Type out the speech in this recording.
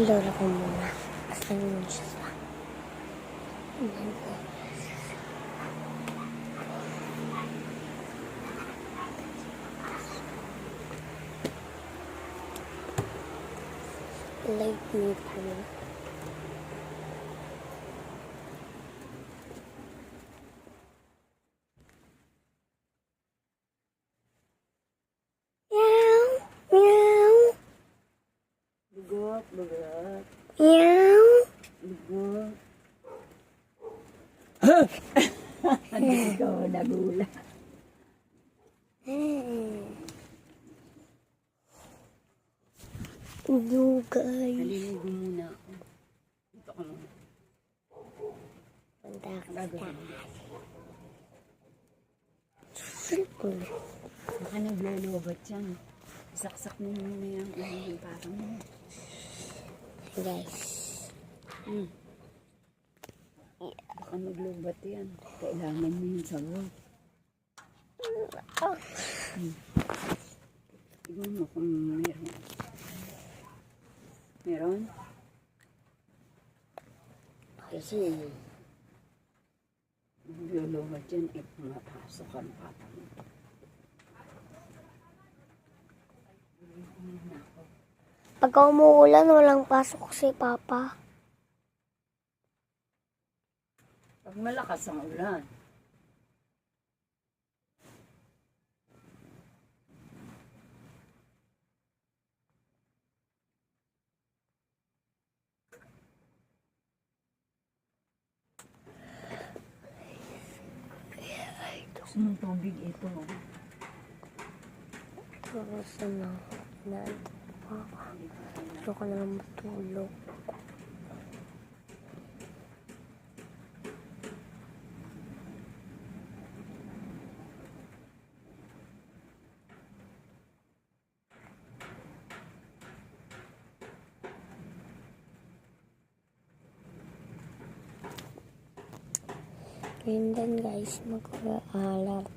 lola ko muna. Basta yun siya sa light mood ko na. Meow, meow. Bugot, bugot. Meow. Bugot. Hindi ko nagula. Yo guys. Naliligo muna ako. Dito ka muna. Punta ka sa simple. Baka naglulubat yan. Saksak mo muna yung parang mo. Guys. Baka maglubat yan. Kailangan mo yung sabon. Tignan mo kung meron. Meron? Kasi naglulubat yan. Pumapasok ang pata mo. Pagka umuulan, walang pasok si Papa. Pag malakas ang ulan. Gusto mong tubig ito. Tapos na gusto ko na lang matulog. And then guys, mag-aaral